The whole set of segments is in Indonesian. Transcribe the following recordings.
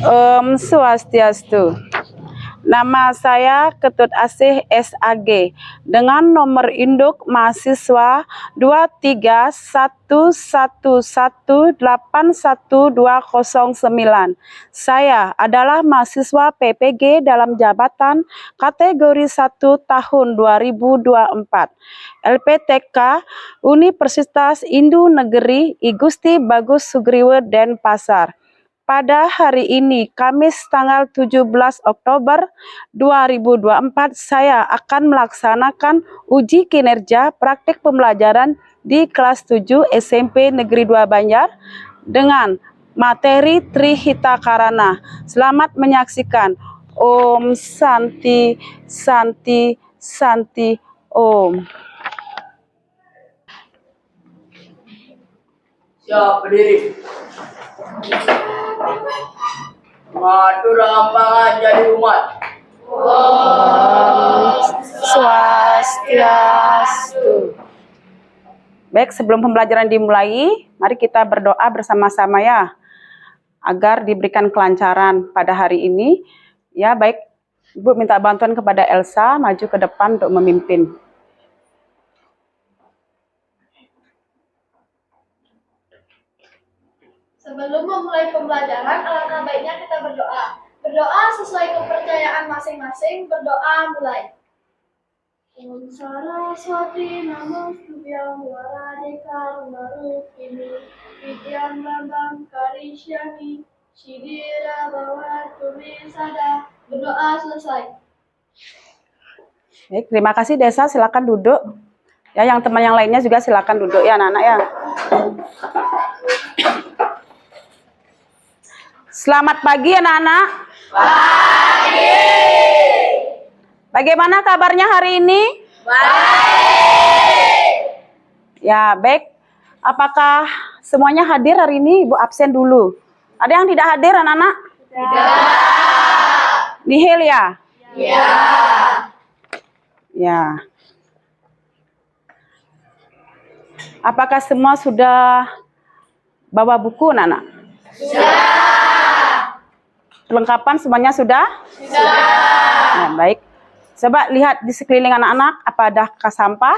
Om Swastiastu. Nama saya Ketut Asih SAG dengan nomor induk mahasiswa 23111812009. Saya adalah mahasiswa PPG dalam jabatan kategori 1 tahun 2024. LPTK Universitas Hindu Negeri I Gusti Bagus Sugriwe Denpasar. Pada hari ini, Kamis tanggal 17 Oktober 2024, saya akan melaksanakan uji kinerja praktik pembelajaran di kelas 7 SMP Negeri 2 Banjar dengan materi Trihita Karana. Selamat menyaksikan. Om Santi, Santi, Santi, Om. Siap, berdiri. Matur rampangan jadi umat. Om Swastiastu. Baik, sebelum pembelajaran dimulai, mari kita berdoa bersama-sama ya, agar diberikan kelancaran pada hari ini. Ya, baik, Ibu minta bantuan kepada Elsa, maju ke depan untuk memimpin. Sebelum memulai pembelajaran, alangkah baiknya kita berdoa. Berdoa sesuai kepercayaan masing-masing. Berdoa mulai. Om Saraswati Namastuvyam Varadika Marupini Vidyam Bambam Karishyami Shidira Bhavatu Me Sada. Berdoa selesai. Baik, terima kasih Desa, silakan duduk. Ya, yang teman yang lainnya juga silakan duduk ya anak-anak ya. Selamat pagi anak-anak. Pagi. Bagaimana kabarnya hari ini? Baik. Ya, baik. Apakah semuanya hadir hari ini? Ibu absen dulu. Ada yang tidak hadir anak-anak? Tidak. Nihil ya? Ya. Ya. Apakah semua sudah bawa buku anak-anak? Sudah. Perlengkapan semuanya sudah? Sudah. Ya, baik. Coba lihat di sekeliling anak-anak, apa ada bekas sampah?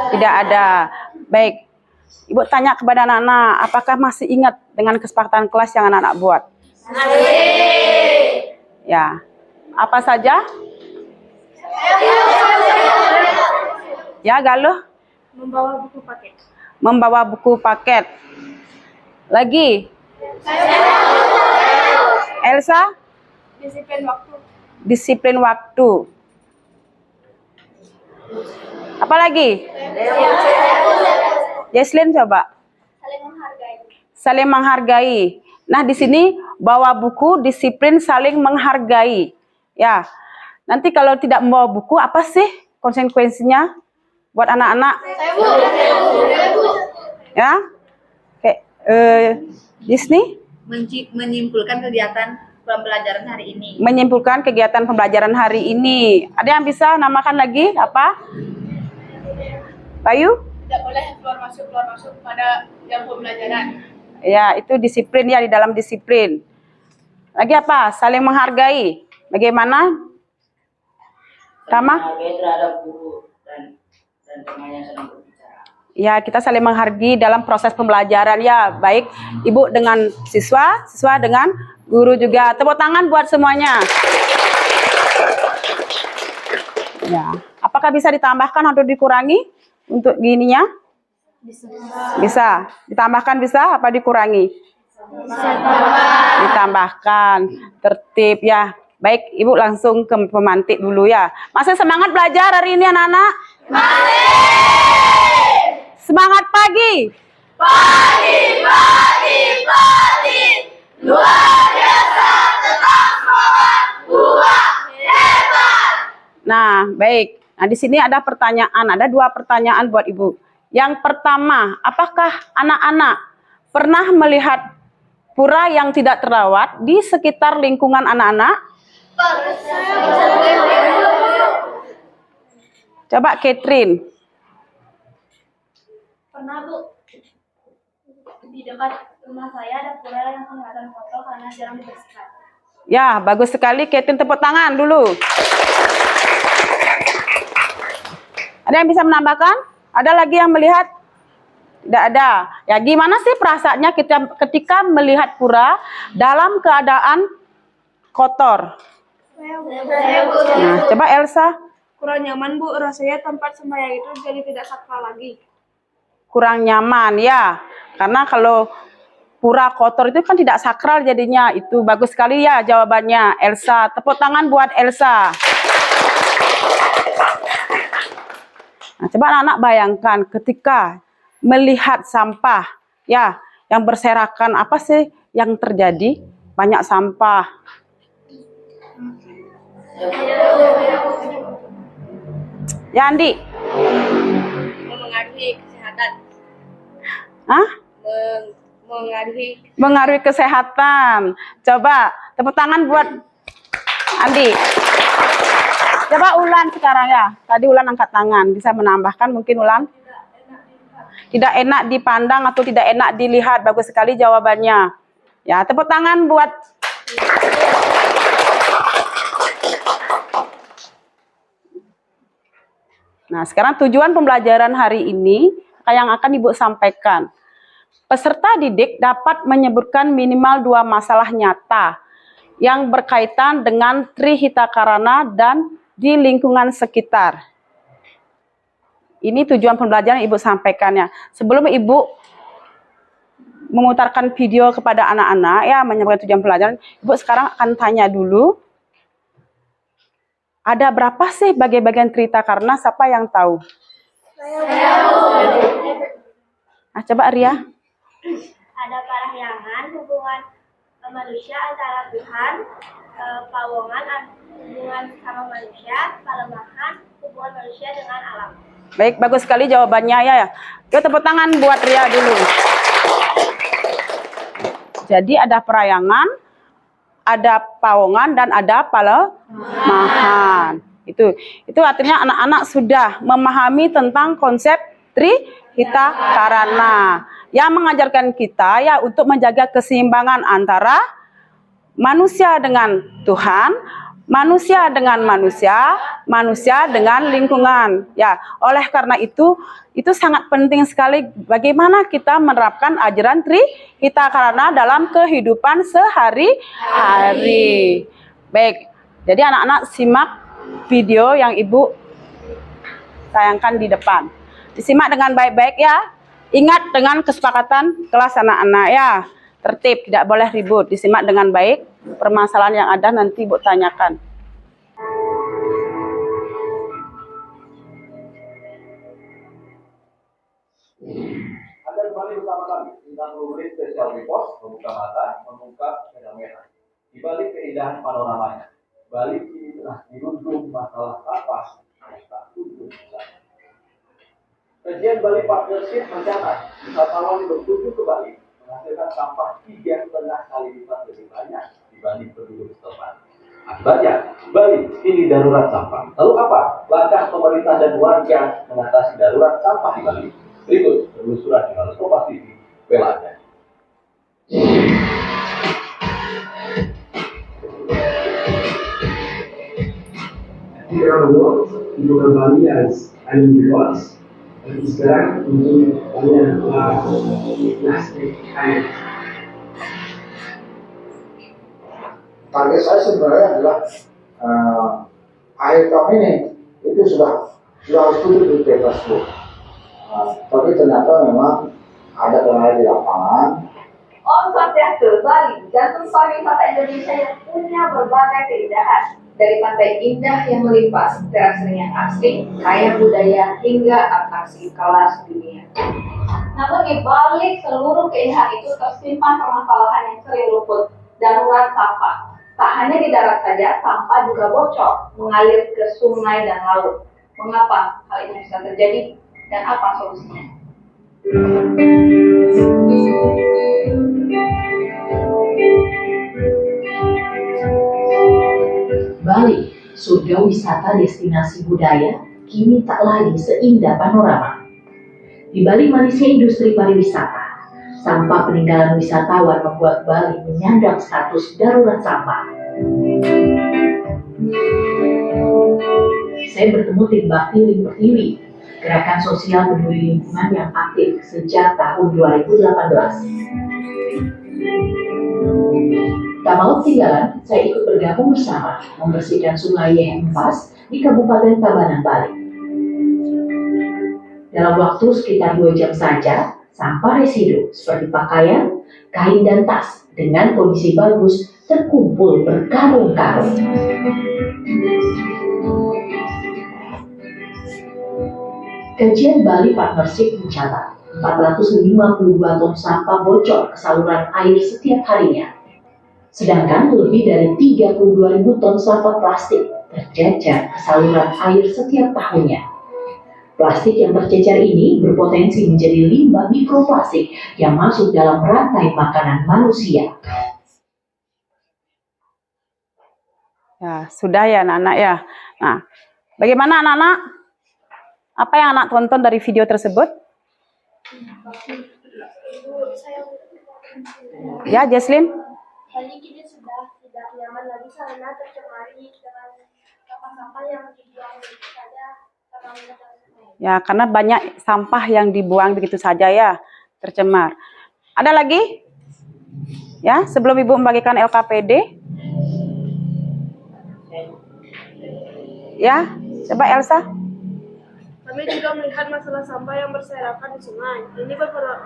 Tidak ada. Baik. Ibu tanya kepada anak-anak, apakah masih ingat dengan kesepakatan kelas yang anak-anak buat? Masih. Ya. Apa saja? Ya, Galuh? Membawa buku paket. Membawa buku paket. Lagi? Elsa? Disiplin waktu. Disiplin waktu. Apa lagi? Jesslyn coba. Saling menghargai. Saling menghargai. Nah, di sini bawa buku, disiplin, saling menghargai. Ya. Nanti kalau tidak membawa buku, apa sih konsekuensinya buat anak-anak? Ya? Kayak Disney? Menyimpulkan kegiatan pembelajaran hari ini. Menyimpulkan kegiatan pembelajaran hari ini. Ada yang bisa namakan lagi? Apa? Bayu? Tidak boleh keluar masuk pada jam pembelajaran. Ya, itu disiplin ya, di dalam disiplin. Lagi apa? Saling menghargai. Bagaimana? Rama? Menghargai terhadap guru dan teman yang sedang berbicara. Ya, kita saling menghargai dalam proses pembelajaran ya. Baik, Ibu dengan siswa, siswa dengan guru juga. Tepuk tangan buat semuanya. Ya, apakah bisa ditambahkan atau dikurangi untuk gininya? Bisa. Ditambahkan bisa apa dikurangi? Ditambahkan. Tertib ya. Baik, Ibu langsung ke pemantik dulu ya. Masih semangat belajar hari ini anak-anak? Semangat pagi. Pagi. Luar biasa, tetap semangat, buat hebat. Nah, baik. Nah, di sini ada pertanyaan. Ada 2 pertanyaan buat Ibu. Yang pertama, apakah anak-anak pernah melihat pura yang tidak terawat di sekitar lingkungan anak-anak? Coba Catherine. Pernah Bu, di dekat rumah saya ada pura yang kelihatan kotor karena jarang dibersihkan. Ya, bagus sekali. Ketin, tepuk tangan dulu. Ada yang bisa menambahkan? Ada lagi yang melihat? Tidak ada. Ya, gimana sih perasaannya kita ketika melihat pura dalam keadaan kotor? Nah, coba Elsa. Kurang nyaman Bu, rasanya tempat sembahyang itu jadi tidak sakral lagi. Kurang nyaman ya, karena kalau pura kotor itu kan tidak sakral jadinya. Itu bagus sekali ya jawabannya Elsa. Tepuk tangan buat Elsa. Nah, coba anak-anak bayangkan ketika melihat sampah ya yang berserakan, apa sih yang terjadi? Banyak sampah. Ya Andi. Mengaruhi kesehatan. Hah? Mengaruhi kesehatan. Coba tepuk tangan buat Andi. Coba Ulan sekarang ya. Tadi Ulan angkat tangan. Bisa menambahkan mungkin Ulan? Tidak enak dipandang atau tidak enak dilihat. Bagus sekali jawabannya. Ya, tepuk tangan buat Nah, sekarang tujuan pembelajaran hari ini yang akan Ibu sampaikan. Peserta didik dapat menyebutkan minimal 2 masalah nyata yang berkaitan dengan Trihitakarana dan di lingkungan sekitar. Ini tujuan pembelajaran Ibu sampaikannya. Sebelum Ibu memutarkan video kepada anak-anak ya menyampaikan tujuan pembelajaran, Ibu sekarang akan tanya dulu. Ada berapa sih bagian-bagian Trihitakarana? Siapa yang tahu? Nah, coba Arya. Ada parahyangan, hubungan manusia antara Tuhan, pawongan, hubungan sama manusia, palemahan, hubungan manusia dengan alam. Baik, bagus sekali jawabannya ya. Yuk tepuk tangan buat Ria dulu. Jadi ada perayangan, ada pawongan dan ada palemahan. Itu artinya anak-anak sudah memahami tentang konsep Trihitakarana yang mengajarkan kita ya untuk menjaga keseimbangan antara manusia dengan Tuhan, manusia dengan manusia, manusia dengan lingkungan. Ya, oleh karena itu sangat penting sekali bagaimana kita menerapkan ajaran Trihitakarana dalam kehidupan sehari-hari. Baik, jadi anak-anak simak video yang Ibu tayangkan di depan. Disimak dengan baik-baik ya. Ingat dengan kesepakatan kelas anak-anak ya. Tertib, tidak boleh ribut. Disimak dengan baik. Permasalahan yang ada nanti Ibu tanyakan. Anda kembali bersama kami tentang rubrik spesial report membuka mata, mengungkap kedamaian. Di balik keindahan panoramanya, Bali kini telah dirundung masalah sampah yang tak kunjung usai. Kajian Bali Partnership mencatat wisatawan yang berkunjung ke Bali menghasilkan sampah 3,5 kali lipat lebih banyak dibanding penduduk setempat. Akibatnya, Bali kini darurat sampah. Lalu apa langkah pemerintah dan warga mengatasi darurat sampah di Bali? Berikut penelusuran jurnalis Kompas TV, Belanda. Here are the world, people of Bali as animals. Dan sekarang untuk banyak plastik air. Target saya sebenarnya adalah akhir tahun ini itu sudah harus tutup di bebas bu. Tapi ternyata memang ada kendala di lapangan. Om Swastiastu, Bali, jantung pariwisata Indonesia yang punya berbagai keindahan. Dari pantai indah yang melimpah, teras yang asri, kaya budaya, hingga atraksi kelas dunia. Namun di balik seluruh keindahan itu tersimpan permasalahan yang sering luput, darurat sampah. Tak hanya di darat saja, sampah juga bocor, mengalir ke sungai dan laut. Mengapa hal ini bisa terjadi dan apa solusinya? Bali, surga wisata destinasi budaya, kini tak lagi seindah panorama. Di balik manisnya industri pariwisata, sampah peninggalan wisatawan membuat Bali menyandang status darurat sampah. Saya bertemu tim Bakti Link Pertiwi, gerakan sosial peduli lingkungan yang aktif sejak tahun 2018. Tak mau ketinggalan, saya ikut bergabung bersama membersihkan sungai Yehempas di Kabupaten Tabanan, Bali. Dalam waktu sekitar 2 jam saja, sampah residu seperti pakaian, kain, dan tas dengan kondisi bagus terkumpul berkarung-karung. Kajian Bali Partnership mencatat 452 ton sampah bocor ke saluran air setiap harinya. Sedangkan lebih dari 32.000 ton sampah plastik tercecer ke saluran air setiap tahunnya. Plastik yang tercecer ini berpotensi menjadi limbah mikroplastik yang masuk dalam rantai makanan manusia. Ya, sudah ya anak-anak ya. Nah, bagaimana anak-anak? Apa yang anak tonton dari video tersebut? Ya, Jesslyn? Bali kini sudah tidak nyaman lagi karena tercemari dengan sampah-sampah yang dibuang begitu saja. Ya, karena banyak sampah yang dibuang begitu saja ya, tercemar. Ada lagi? Ya, sebelum Ibu membagikan LKPD. Ya, coba Elsa. Kami juga melihat masalah sampah yang berserakan di sungai. Ini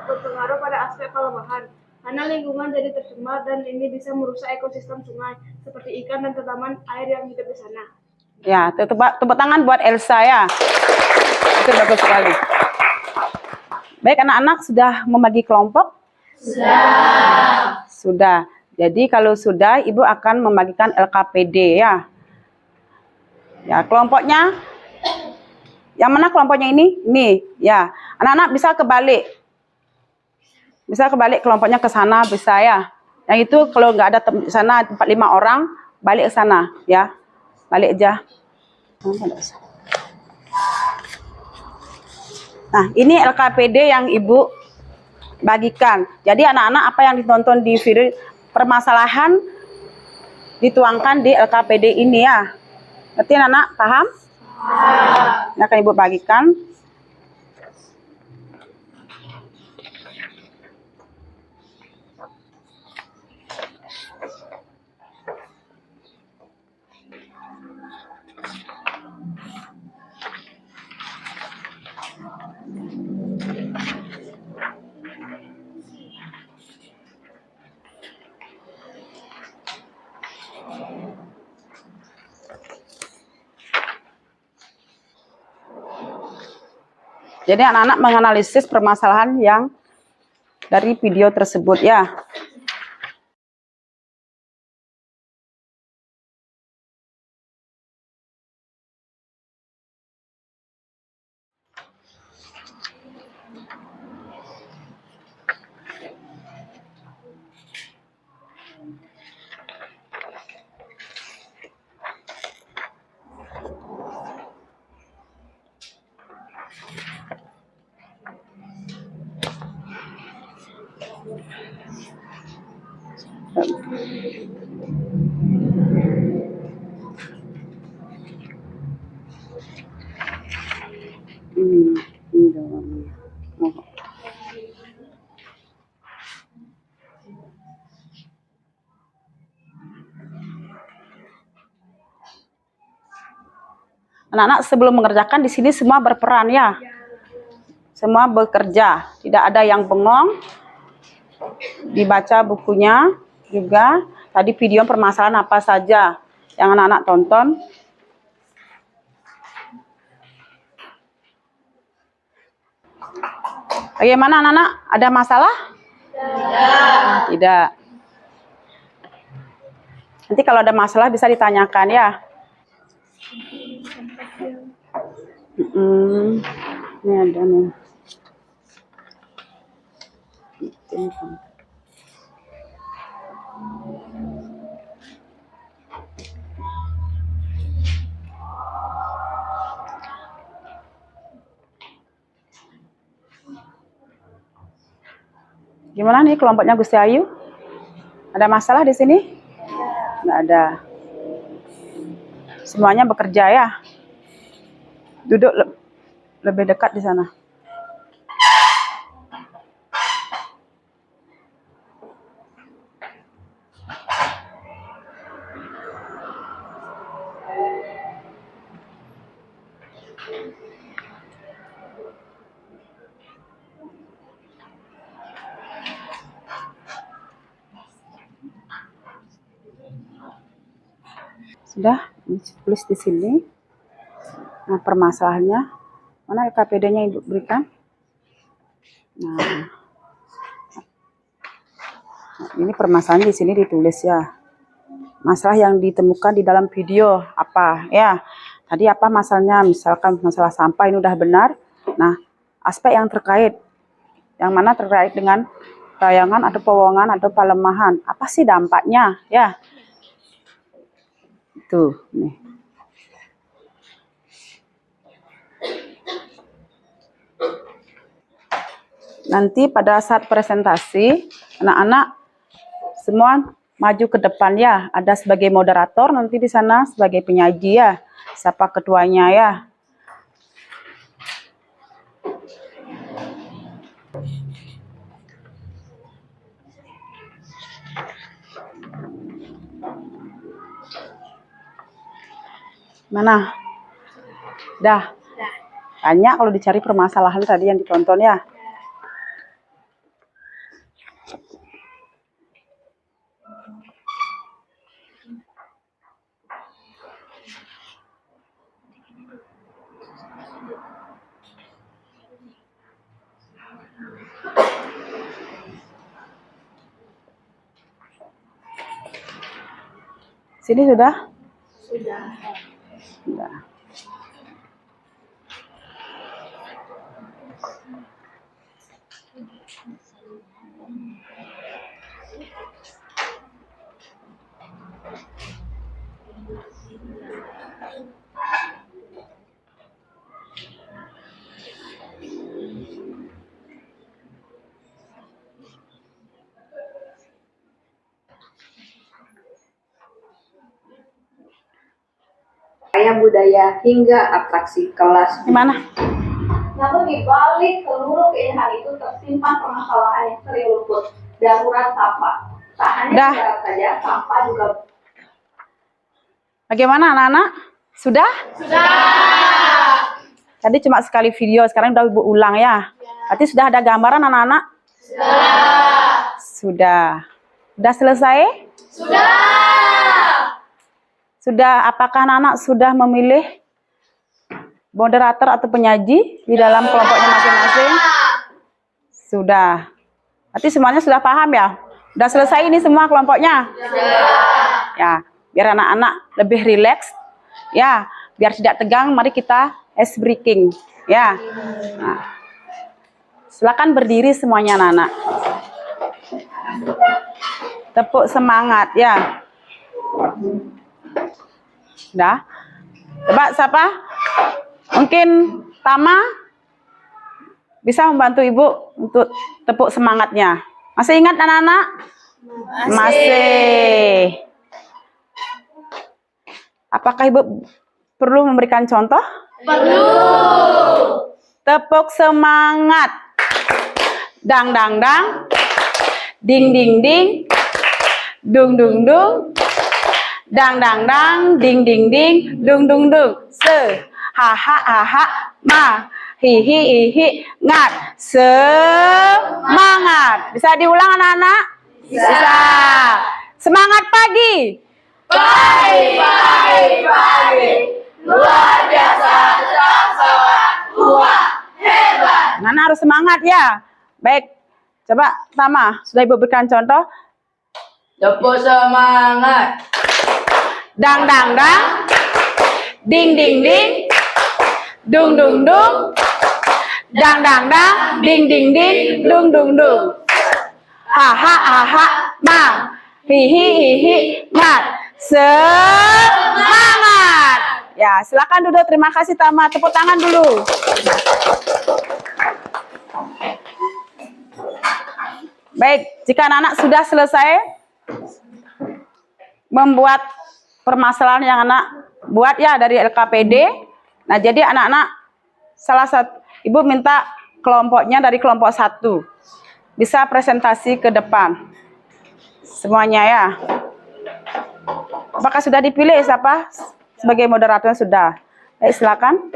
berpengaruh pada aspek pelemahan, karena lingkungan jadi tercemar dan ini bisa merusak ekosistem sungai, seperti ikan dan tanaman air yang hidup di sana. Ya, tepuk tangan buat Elsa ya. Itu bagus sekali. Baik, anak-anak sudah membagi kelompok? Sudah. Jadi kalau sudah, Ibu akan membagikan LKPD ya. Ya, kelompoknya. Yang mana kelompoknya ini? Ini, ya. Anak-anak bisa kebalik. Bisa kebalik kelompoknya ke sana, bisa ya. Yang itu kalau nggak ada di sana 4-5 orang, balik ke sana ya. Balik aja. Nah, ini LKPD yang Ibu bagikan. Jadi anak-anak apa yang ditonton di video permasalahan dituangkan di LKPD ini ya. Ngerti anak-anak? Paham? Yang akan Ibu bagikan. Jadi anak-anak menganalisis permasalahan yang dari video tersebut ya. Anak-anak sebelum mengerjakan di sini semua berperan ya. Semua bekerja, tidak ada yang bengong. Dibaca bukunya juga. Tadi video permasalahan apa saja yang anak-anak tonton. Bagaimana anak-anak? Ada masalah? Tidak. Nanti kalau ada masalah bisa ditanyakan ya. Ini ada nih. Gimana nih kelompoknya Gusti Ayu? Ada masalah di sini? Nggak ada. Semuanya bekerja ya. Duduk lebih dekat di sana. Sudah, tulis di sini. Nah, permasalahannya mana KPD-nya Ibu berikan? Nah, ini permasalahan di sini ditulis ya. Masalah yang ditemukan di dalam video apa ya? Tadi apa masalahnya? Misalkan masalah sampah ini udah benar. Nah, aspek yang terkait, yang mana terkait dengan tayangan atau powongan atau pelemahan. Apa sih dampaknya ya? Tuh, nih. Nanti pada saat presentasi, anak-anak semua maju ke depan ya. Ada sebagai moderator, nanti di sana sebagai penyaji ya. Siapa ketuanya ya? Mana? Dah. Banyak kalau dicari permasalahan tadi yang ditonton ya. Sini sudah? Sudah. Kaya budaya hingga atraksi kelas. Gimana? Namun di balik seluruh keindahan itu tersimpan permasalahan yang sering luput, darurat sampah. Tak hanya Dah. darat saja, sampah juga. Bagaimana anak-anak? Sudah? Sudah. Tadi cuma sekali video, sekarang udah Ibu ulang ya. Berarti sudah ada gambaran anak-anak? Sudah. Sudah. Sudah selesai? Sudah. Sudah, apakah anak-anak sudah memilih moderator atau penyaji di dalam kelompoknya masing-masing? Sudah. Berarti semuanya sudah paham ya? Sudah selesai ini semua kelompoknya? Ya, biar anak-anak lebih rileks. Ya, biar tidak tegang, mari kita ice breaking. Ya. Nah, silakan berdiri semuanya anak-anak. Tepuk semangat ya. Dah. Coba siapa? Mungkin Tama bisa membantu Ibu untuk tepuk semangatnya. Masih ingat anak-anak? Masih. Apakah Ibu perlu memberikan contoh? Perlu. Tepuk semangat. Dang dang dang. Ding ding ding. Dung dung dung. Dang dang dang, ding ding ding, dung dung dung. Se, ha ha ha ha, ma, hi hi hi, ngat. Semangat. Bisa diulang anak-anak? Bisa. Semangat pagi. Pagi, pagi, pagi. Luar biasa, kuat, hebat. Anak-anak harus semangat ya. Baik. Coba Tama, sudah Ibu berikan contoh. Tepuk semangat. Dang dang dang, ding ding ding, dung dung dung, dang dang dang, ding ding ding, dung dung dung. Ha ha ha ha, ma, hi hi hi hi, ngat. Semangat. Ya, silakan duduk. Terima kasih Tama. Tepuk tangan dulu. Baik, jika anak-anak sudah selesai membuat permasalahan yang anak buat ya dari LKPD. Nah, jadi anak-anak salah satu ibu minta kelompoknya dari kelompok 1 bisa presentasi ke depan semuanya ya. Apakah sudah dipilih siapa sebagai moderatornya? Sudah. Baik, silakan.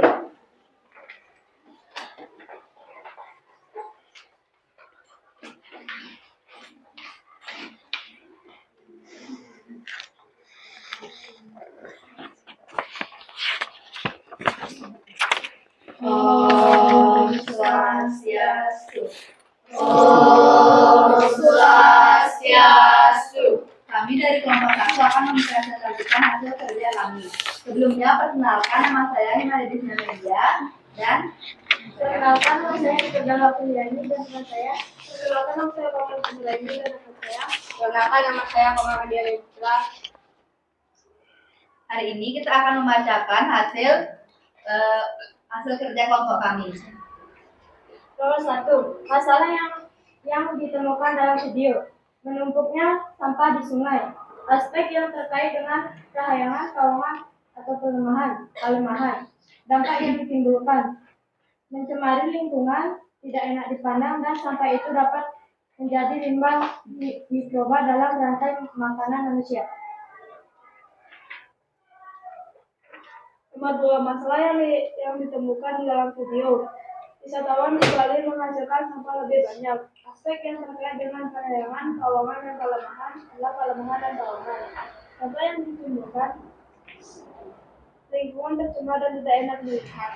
Om Swastiastu. Om Swastiastu. Kami dari kelompok 1 akan mempresentasikan hasil kerja kami. Sebelumnya, perkenalkan, nama saya Himadis Namedia dan Perkenalkan, nama saya Kedala Piliani dan teman saya. Perkenalkan, nama saya Paman Piliani dan teman saya. Perkenalkan, nama saya Paman Adiana Putra. hari ini kita akan membacakan hasil kerja kelompok kami. Nomor 1, masalah yang ditemukan dalam video. Menumpuknya sampah di sungai. Aspek yang terkait dengan kehayangan, kawangan, atau kelemahan. Dampak yang ditimbulkan. Mencemari lingkungan, tidak enak dipandang, dan sampah itu dapat menjadi limbah mikroba dalam rantai makanan manusia. Nomor 2, masalah yang ditemukan di dalam video. Wisatawan di Bali menghasilkan sampah lebih banyak. Aspek yang terkait dengan kehayangan, kawangan, dan kelemahan adalah kelemahan dan kawangan. Sampah yang ditimbulkan, lingkungan tercemar dan tidak enak dilihat.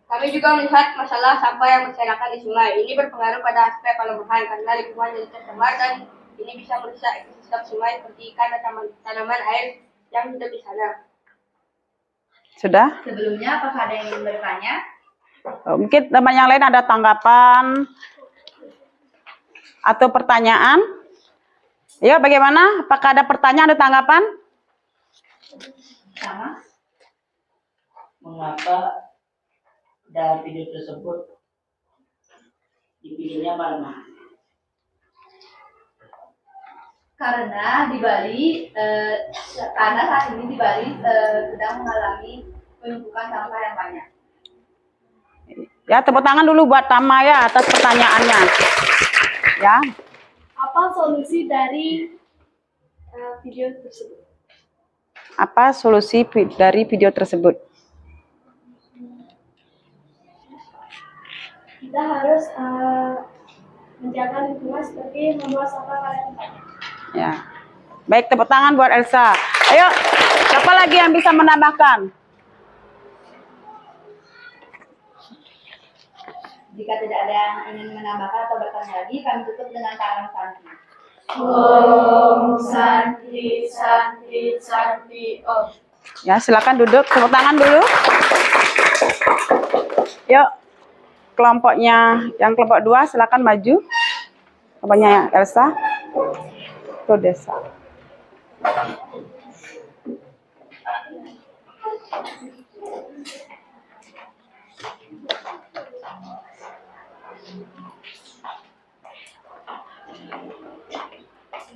Kami juga melihat masalah sampah yang berserakan di sungai. Ini berpengaruh pada aspek kelemahan karena lingkungan jadi tercemar dan ini bisa merusak ekosistem sungai seperti ikan dan tanaman air yang hidup di sana. Sudah? Sebelumnya, apakah ada yang ingin bertanya? Mungkin teman yang lain ada tanggapan atau pertanyaan? Ya, bagaimana? Apakah ada pertanyaan, ada tanggapan? Sama. Mengapa dalam video tersebut dipilihnya Palembang? Karena di Bali, karena saat ini di Bali sedang mengalami penumpukan sampah yang banyak. Ya, tepuk tangan dulu buat Tama ya atas pertanyaannya. Ya. Apa solusi dari video tersebut? Apa solusi dari video tersebut? Kita harus menjaga lingkungan seperti membuang sampah pada tempatnya. Ya. Baik, tepuk tangan buat Elsa. Ayo, siapa lagi yang bisa menambahkan? Jika tidak ada yang ingin menambahkan atau bertanya lagi, kami tutup dengan salam santi. Om Santi Santi Santi Om. Ya, silakan duduk. Tepuk tangan dulu. Yuk, kelompoknya yang kelompok 2 silakan maju. Kelompoknya Elsa. Tuh desa.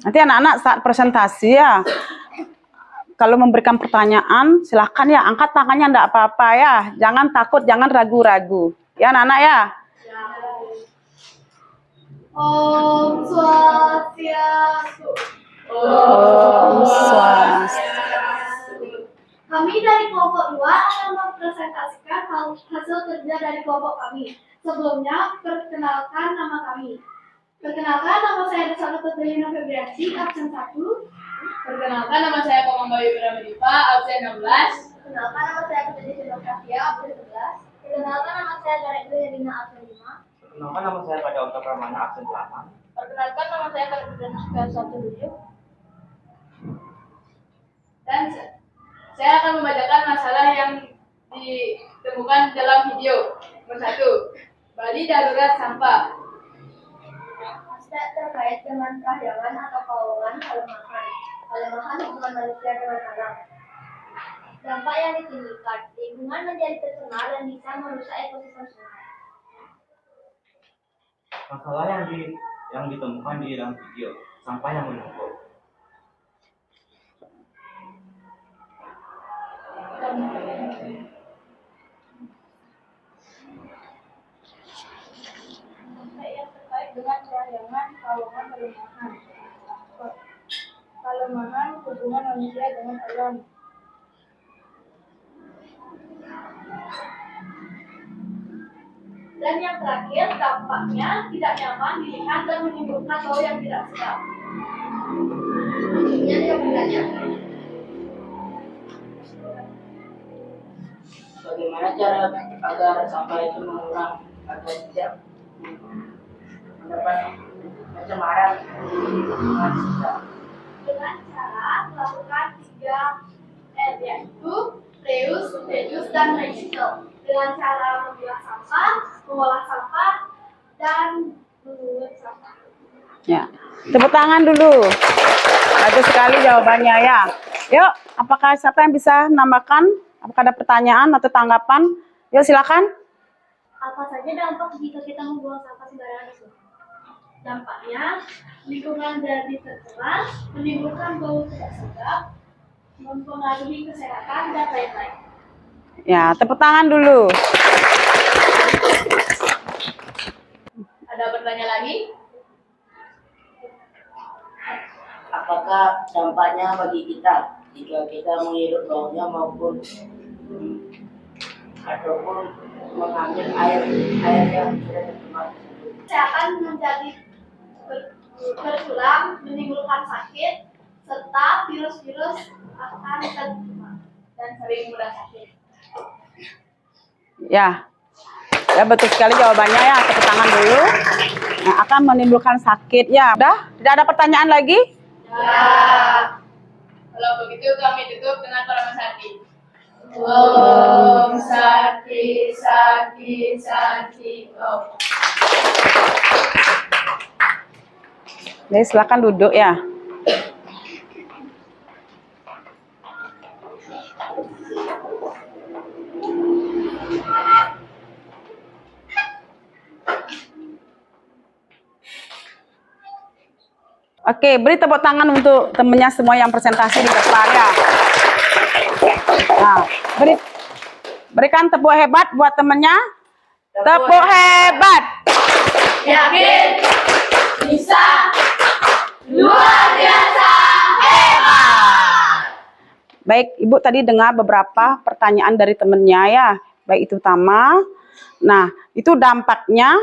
Nanti anak-anak saat presentasi ya, kalau memberikan pertanyaan, silahkan ya angkat tangannya, enggak apa-apa ya. Jangan takut, jangan ragu-ragu. Ya anak-anak ya. Om Swastiastu. Om Swastiastu. Kami dari kelompok 2 akan mempresentasikan hasil kerja dari kelompok kami. Sebelumnya, perkenalkan nama kami. Perkenalkan, nama saya Desa Tutrina Febriansi, absen 1. Perkenalkan, nama saya Komang Bayu Pramedipa, absen 16. Perkenalkan, nama saya Putri Sinografia, absen 11. Perkenalkan, nama saya Garek Herina, absen 5. Perkenalkan, nama saya Pada Okta Pramana, absen 8. Perkenalkan, nama saya Kalibran absen 7. Dan saya akan membacakan masalah yang ditemukan dalam video. Nomor 1, Bali darurat sampah. Aspek terkait dengan kehayangan atau kawangan kelemahan hubungan manusia dengan alam. Dampak yang ditimbulkan, lingkungan menjadi tercemar dan bisa merusak ekosistem sungai. Masalah yang ditemukan di dalam video, sampah yang menumpuk. Yang terkait dengan perayangan pawongan pelemahan hubungan manusia dengan alam. Dan yang terakhir, dampaknya tidak nyaman dilihat dan menimbulkan bau yang tidak sedap. Maksudnya tidak nyaman. Bagaimana cara agar sampah itu mengurangi agar tidak mendapat pencemaran lingkungan sekitar? Dengan cara melakukan 3R, yaitu reuse, reduce, dan recycle. Dengan cara memilah sampah, mengolah sampah, dan mengurangi sampah. Ya, tepuk tangan dulu. Bagus sekali jawabannya ya. Yuk, apakah siapa yang bisa menambahkan? Apakah ada pertanyaan atau tanggapan? Yuk silakan. Apa saja dampak jika kita membuang sampah sembarangan itu? Dampaknya, lingkungan jadi tercemar, menimbulkan bau tidak sedap, mempengaruhi kesehatan, dan lain-lain. Ya, tepuk tangan dulu. Ada pertanyaan lagi? Apakah dampaknya bagi kita jika kita menghirup baunya maupun ataupun mengambil air yang sudah tercemar? Kesehatan menjadi berkurang, menimbulkan sakit, serta virus-virus akan tercemar dan sering mudah sakit. Ya, ya betul sekali jawabannya ya. Tepuk tangan dulu. Nah, akan menimbulkan sakit ya. Udah? Tidak ada pertanyaan lagi? Ya. Kalau begitu kami tutup dengan paraman sakti. Om Sakti Sakti Sakti Om. Jadi silakan duduk ya. Oke, beri tepuk tangan untuk temennya semua yang presentasi di depan ya. Nah, berikan tepuk hebat buat temennya. Tepuk hebat. Yakin bisa luar biasa hebat. Baik, Ibu tadi dengar beberapa pertanyaan dari temennya ya. Baik itu Tama. Nah, itu dampaknya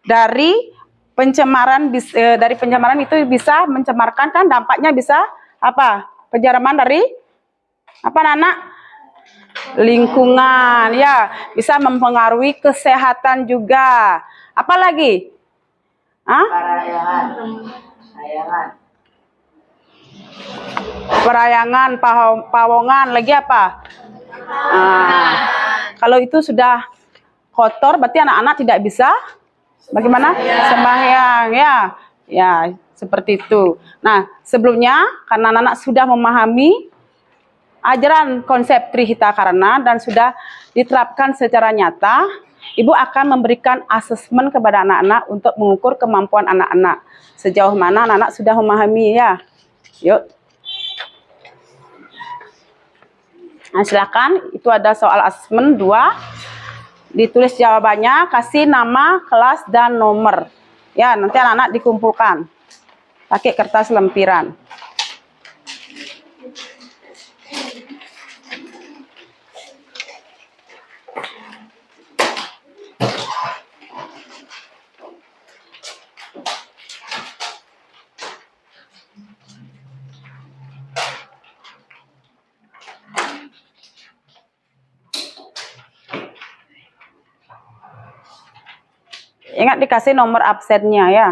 dari pencemaran itu bisa mencemarkan kan, dampaknya bisa apa? Pencemaran dari apa Nana? Lingkungan ya, bisa mempengaruhi kesehatan juga. Apa lagi? Perayangan, pawongan, lagi apa? Kalau itu sudah kotor berarti anak-anak tidak bisa bagaimana? Sembahyang ya. Ya, seperti itu. Nah, sebelumnya karena anak-anak sudah memahami ajaran konsep Trihita Karana dan sudah diterapkan secara nyata, Ibu akan memberikan asesmen kepada anak-anak untuk mengukur kemampuan anak-anak. Sejauh mana anak-anak sudah memahami ya. Yuk. Nah, silakan, itu ada soal asesmen 2. Ditulis jawabannya, kasih nama, kelas, dan nomor. Ya, nanti anak-anak dikumpulkan. Pakai kertas lempiran. Ingat dikasih nomor absennya ya.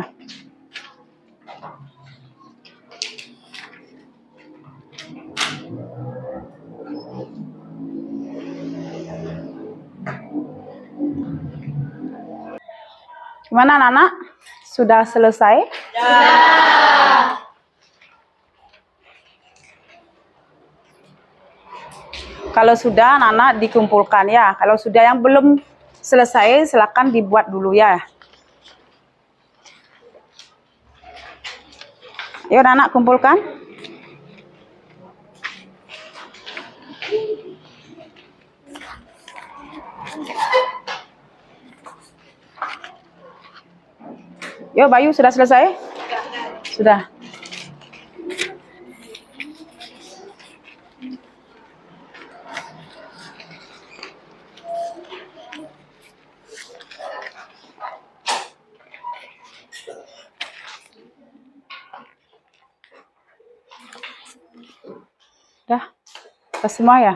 Gimana anak-anak? Sudah selesai? Sudah. Kalau sudah anak-anak dikumpulkan ya. Kalau sudah yang belum selesai silakan dibuat dulu ya. Yuk anak kumpulkan. Yuk Bayu, sudah selesai? Sudah. Dah, kita semua ya?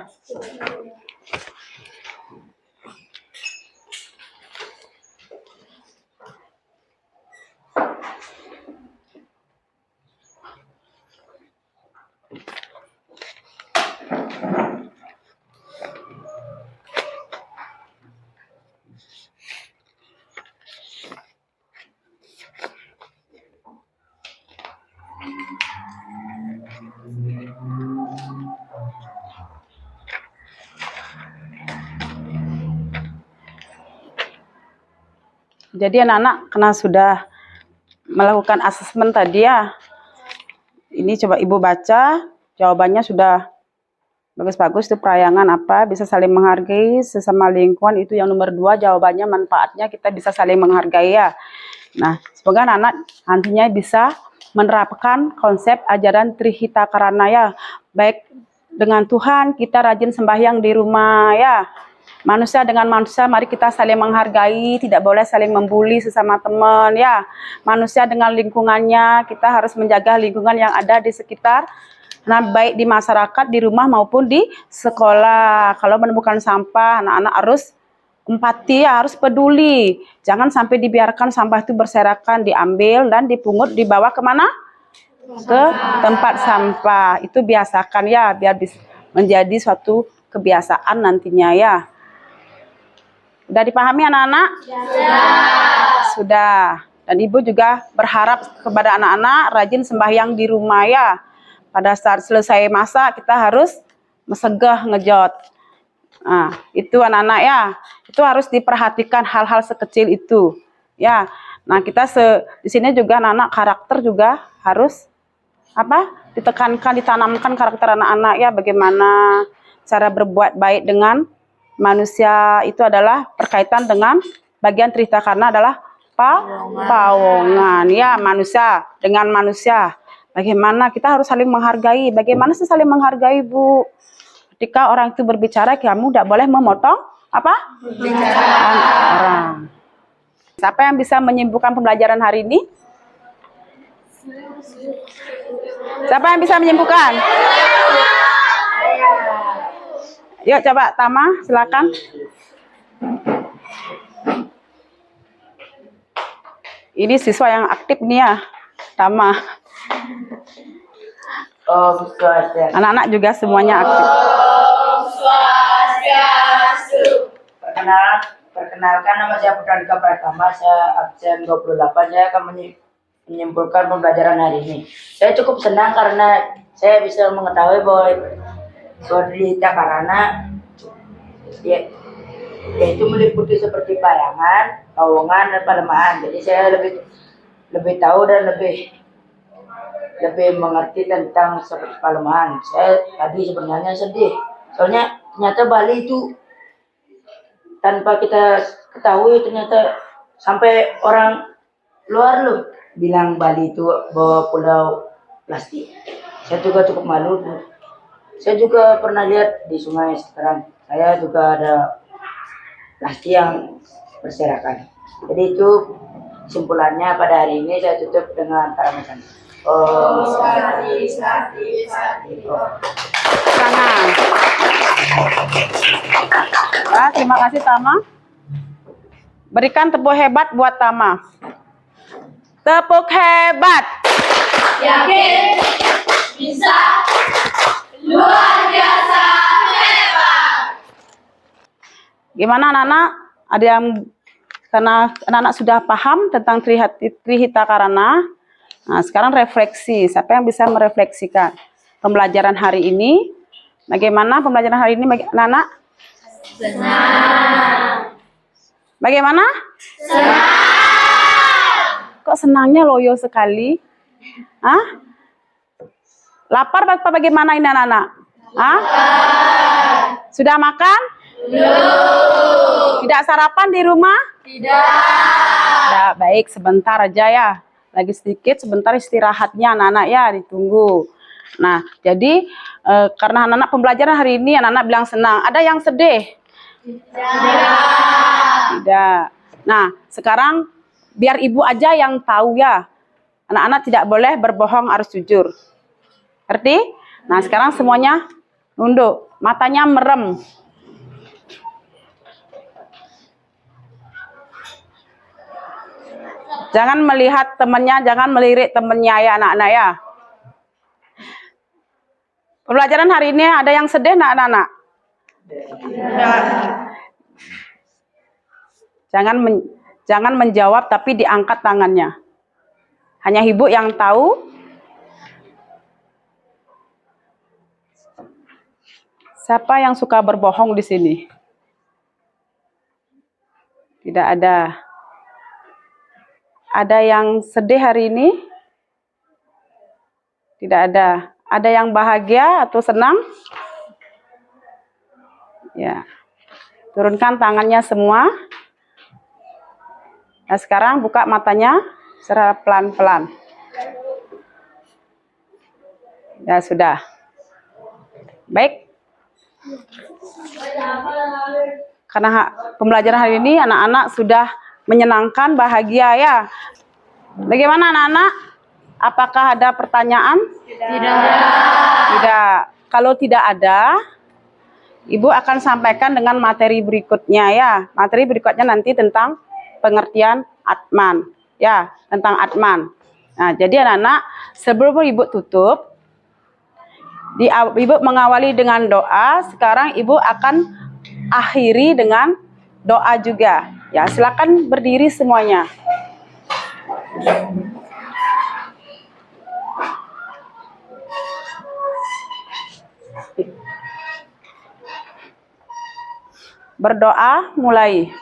Jadi anak-anak karena sudah melakukan asesmen tadi ya, ini coba Ibu baca, jawabannya sudah bagus-bagus, itu perayangan apa, bisa saling menghargai sesama lingkungan, itu yang nomor 2, jawabannya manfaatnya kita bisa saling menghargai ya. Nah, semoga anak-anak nantinya bisa menerapkan konsep ajaran Trihita Karana ya, baik dengan Tuhan, kita rajin sembahyang di rumah ya. Manusia dengan manusia, mari kita saling menghargai, tidak boleh saling membuli sesama teman ya. Manusia dengan lingkungannya, kita harus menjaga lingkungan yang ada di sekitar, nah baik di masyarakat, di rumah maupun di sekolah. Kalau menemukan sampah, anak-anak harus empati ya, harus peduli. Jangan sampai dibiarkan sampah itu berserakan, diambil dan dipungut, dibawa kemana? Ke tempat sampah. Itu biasakan ya, biar menjadi suatu kebiasaan nantinya ya. Sudah dipahami anak-anak? Ya. Sudah. Dan Ibu juga berharap kepada anak-anak rajin sembahyang di rumah ya. Pada saat selesai masak kita harus mesegah ngejot. Nah, itu anak-anak ya. Itu harus diperhatikan hal-hal sekecil itu. Ya. Nah, kita di sini juga anak-anak karakter juga harus ditekankan, ditanamkan karakter anak-anak ya, bagaimana cara berbuat baik dengan manusia. Itu adalah berkaitan dengan bagian Trihita Karana adalah pawongan ya, manusia dengan manusia. Bagaimana kita harus saling menghargai. Bagaimana sih saling menghargai, Bu? Ketika orang itu berbicara, kamu tidak boleh memotong pembicaraan orang. Siapa yang bisa menyimpulkan pembelajaran hari ini? Siapa yang bisa menyimpulkan? Yuk coba Tama, silakan. Ini siswa yang aktif nih ya, Tama. Anak-anak juga semuanya aktif. Perkenalkan, nama saya Putra Dika Pratama, saya absen 28, saya akan menyimpulkan pembelajaran hari ini. Saya cukup senang karena saya bisa mengetahui bahwa Trihita Karana yaitu meliputi seperti payangan, pawongan, dan palemahan. Jadi saya lebih tahu dan lebih mengerti tentang seperti palemahan. Saya tadi sebenarnya sedih, soalnya ternyata Bali itu tanpa kita ketahui ternyata sampai orang luar loh bilang Bali itu bawa pulau plastik. Saya juga cukup malu. Saya juga pernah lihat di Sungai Seterang, saya juga ada plastik yang berserakan. Jadi itu kesimpulannya pada hari ini saya tutup dengan paramasan. Oh, sati. Terima kasih Tama. Berikan tepuk hebat buat Tama. Tepuk hebat. Yakin bisa, luar biasa hebat. Gimana anak-anak? Ada yang karena anak-anak sudah paham tentang Trihita Karana. Nah, sekarang refleksi. Siapa yang bisa merefleksikan pembelajaran hari ini? Bagaimana pembelajaran hari ini anak-anak? Senang. Bagaimana? Senang. Kok senangnya loyo sekali? Hah? Lapar apa bagaimana ini anak-anak? Hah? Sudah makan? Belum. Tidak sarapan di rumah? Tidak. Ya, baik, sebentar aja ya. Lagi sedikit, sebentar istirahatnya anak-anak ya, ditunggu. Nah, jadi karena anak-anak pembelajaran hari ini, anak-anak bilang senang. Ada yang sedih? Tidak. Nah, sekarang biar ibu aja yang tahu ya. Anak-anak tidak boleh berbohong, harus jujur. Ngerti? Nah, sekarang semuanya nunduk. Matanya merem. Jangan melihat temannya, jangan melirik temannya ya anak-anak ya. Pembelajaran hari ini ada yang sedih nak anak-anak? Jangan menjawab tapi diangkat tangannya. Hanya ibu yang tahu. Siapa yang suka berbohong di sini? Tidak ada. Ada yang sedih hari ini? Tidak ada. Ada yang bahagia atau senang? Ya. Turunkan tangannya semua. Nah, sekarang buka matanya secara pelan-pelan. Ya, sudah. Baik. Karena pembelajaran hari ini anak-anak sudah menyenangkan, bahagia ya. Bagaimana anak-anak? Apakah ada pertanyaan? Tidak. Kalau tidak ada, Ibu akan sampaikan dengan materi berikutnya ya. Materi berikutnya nanti tentang pengertian Atman. Ya, tentang Atman. Nah, jadi anak-anak, sebelum Ibu tutup, Ibu mengawali dengan doa. Sekarang Ibu akan akhiri dengan doa juga. Ya, silakan berdiri semuanya. Berdoa mulai.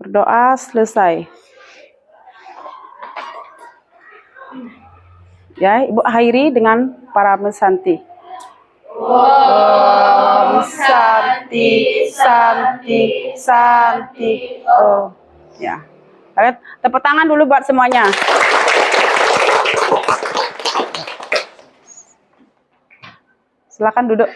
Berdoa selesai. Ya, Ibu akhiri dengan para mesanti. Om Santi, Santi, Santi. Oh, ya. Kalian tepuk tangan dulu buat semuanya. Silakan duduk.